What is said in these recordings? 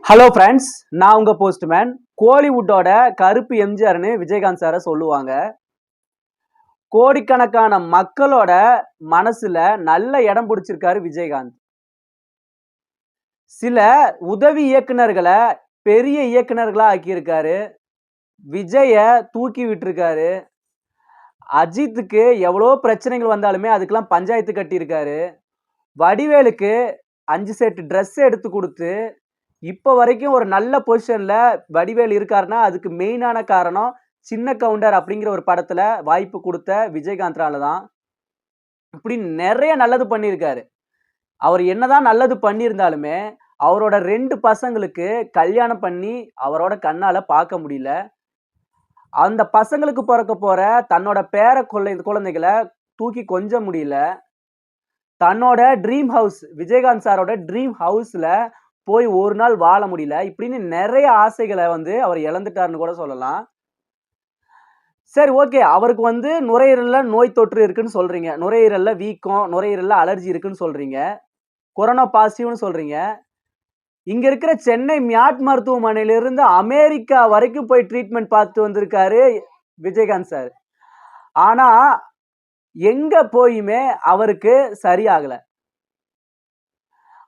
Hello friends, நான் உங்க postman. கோலிவுட்டோட கருப்பு எம்ஜிஆர்னு விஜயகாந்த் சாரை சொல்லுவாங்க. கோடிக்கணக்கான மக்களோட மனசுல நல்ல இடம் பிடிச்சிருக்காரு விஜயகாந்த். சில உதவி இயக்குனர்களை பெரிய இயக்குனர்களா ஆக்கியிருக்காரு. விஜய தூக்கி விட்டுருக்காரு. அஜித்துக்கு எவ்வளோ பிரச்சனைகள் வந்தாலுமே அதுக்கெல்லாம் பஞ்சாயத்து கட்டியிருக்காரு. வடிவேலுக்கு 5 செட் ட்ரெஸ் எடுத்து கொடுத்து இப்போ வரைக்கும் ஒரு நல்ல பொசிஷன்ல வடிவேல் இருக்காருன்னா அதுக்கு மெயினான காரணம் சின்ன கவுண்டர் அப்படிங்கிற ஒரு படத்துல வாய்ப்பு கொடுத்த விஜயகாந்த்ரால தான். இப்படி நிறைய நல்லது பண்ணியிருக்காரு. அவர் என்னதான் நல்லது பண்ணியிருந்தாலுமே அவரோட 2 பசங்களுக்கு கல்யாணம் பண்ணி அவரோட கண்ணால பார்க்க முடியல. அந்த பசங்களுக்கு பிறக்க போற தன்னோட பேர குழந்தைகளை தூக்கி கொஞ்ச முடியல. தன்னோட ட்ரீம் ஹவுஸ் விஜயகாந்த் சாரோட ட்ரீம் ஹவுஸ்ல போய் ஒரு நாள் வாழ முடியல. இப்படின்னு நிறைய ஆசைகளை அவர் இழந்துட்டாருன்னு கூட சொல்லலாம். சரி, ஓகே. அவருக்கு நுரையீரல்ல நோய் தொற்று இருக்குன்னு சொல்றீங்க. நுரையீரல்ல வீக்கம், நுரையீரல்ல அலர்ஜி இருக்குன்னு சொல்றீங்க. கொரோனா பாசிட்டிவ்னு சொல்றீங்க. இங்க இருக்கிற சென்னை மியாட் மருத்துவமனையிலிருந்து அமெரிக்கா வரைக்கும் போய் ட்ரீட்மெண்ட் பார்த்துட்டு வந்திருக்காரு விஜயகாந்த் சார். ஆனா எங்க போயுமே அவருக்கு சரியாகல.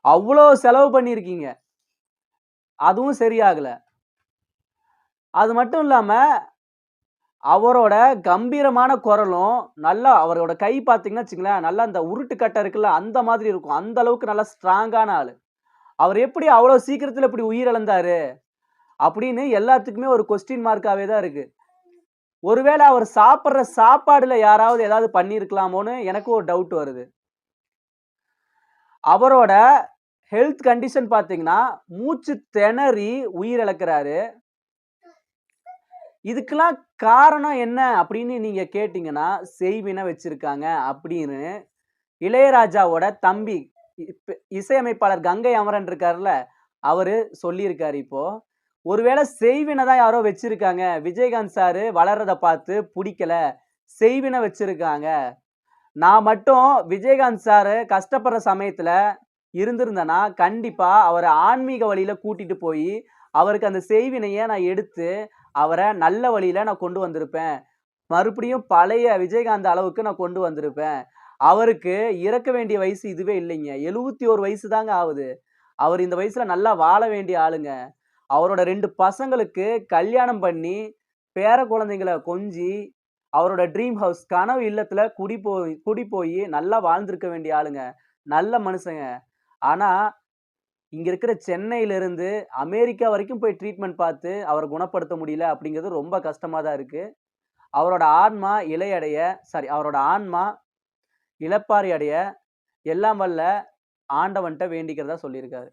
அவ்வளோ செலவு பண்ணியிருக்கீங்க, அதுவும் சரியாகல. அது மட்டும் இல்லாம அவரோட கம்பீரமான குரலும் நல்லா அவரோட கை பார்த்தீங்கன்னா வச்சுங்களேன், நல்லா அந்த உருட்டு கட்டை இருக்குல்ல அந்த மாதிரி இருக்கும். அந்த அளவுக்கு நல்லா ஸ்ட்ராங்கான ஆளு. அவர் எப்படி அவ்வளோ சீக்கிரத்துல இப்படி உயிரிழந்தாரு அப்படின்னு எல்லாத்துக்குமே ஒரு கொஸ்டின் மார்க்காவே தான் இருக்கு. ஒருவேளை அவர் சாப்பிடுற சாப்பாடுல யாராவது ஏதாவது பண்ணியிருக்கலாமோன்னு எனக்கு ஒரு டவுட் வருது. அவரோட ஹெல்த் கண்டிஷன் பார்த்தீங்கன்னா மூச்சு திணறி உயிரிழக்கிறாரு. இதுக்கெல்லாம் காரணம் என்ன அப்படின்னு நீங்க கேட்டீங்கன்னா, செய்வினை வச்சிருக்காங்க அப்படின்னு இளையராஜாவோட தம்பி இசையமைப்பாளர் கங்கை அமரன் இருக்காருல்ல, அவரு சொல்லியிருக்காரு இப்போ. ஒருவேளை செய்வினை தான் யாரோ வச்சிருக்காங்க. விஜயகாந்த் சாரு வளர்றத பார்த்து புடிக்கல. செய்வினை வச்சிருக்காங்க. நான் மட்டும் விஜயகாந்த் சாரு கஷ்டப்படுற சமயத்துல இருந்திருந்தேன்னா, கண்டிப்பா அவர ஆன்மீக வழியில கூட்டிட்டு போயி, அவருக்கு அந்த செய்வினைய நான் எடுத்து, அவர நல்ல வழியில நான் கொண்டு வந்திருப்பேன். மறுபடியும் பழைய விஜயகாந்த் அளவுக்கு நான் கொண்டு வந்திருப்பேன். அவருக்கு இறக்க வேண்டிய வயசு இதுவே இல்லைங்க. 71 வயசு தாங்க ஆவுது. அவர் இந்த வயசுல நல்லா வாழ வேண்டிய ஆளுங்க. அவரோட 2 பசங்களுக்கு கல்யாணம் பண்ணி, பேர குழந்தைங்கள கொஞ்சி, அவரோட ட்ரீம் ஹவுஸ் கனவு இல்லத்துல குடி போயி நல்லா வாழ்ந்திருக்க வேண்டிய ஆளுங்க. நல்ல மனுஷங்க. ஆனா, இங்க இருக்கிற சென்னையிலிருந்து அமெரிக்கா வரைக்கும் போய் ட்ரீட்மெண்ட் பார்த்து அவர குணப்படுத்த முடியல அப்படிங்கிறது ரொம்ப கஷ்டமா தான் இருக்கு. அவரோட ஆன்மா அவரோட ஆன்மா இளைப்பாறி அடைய எல்லாம் வல்ல ஆண்டவன்ட்ட வேண்டிக்கிறதா சொல்லியிருக்காரு.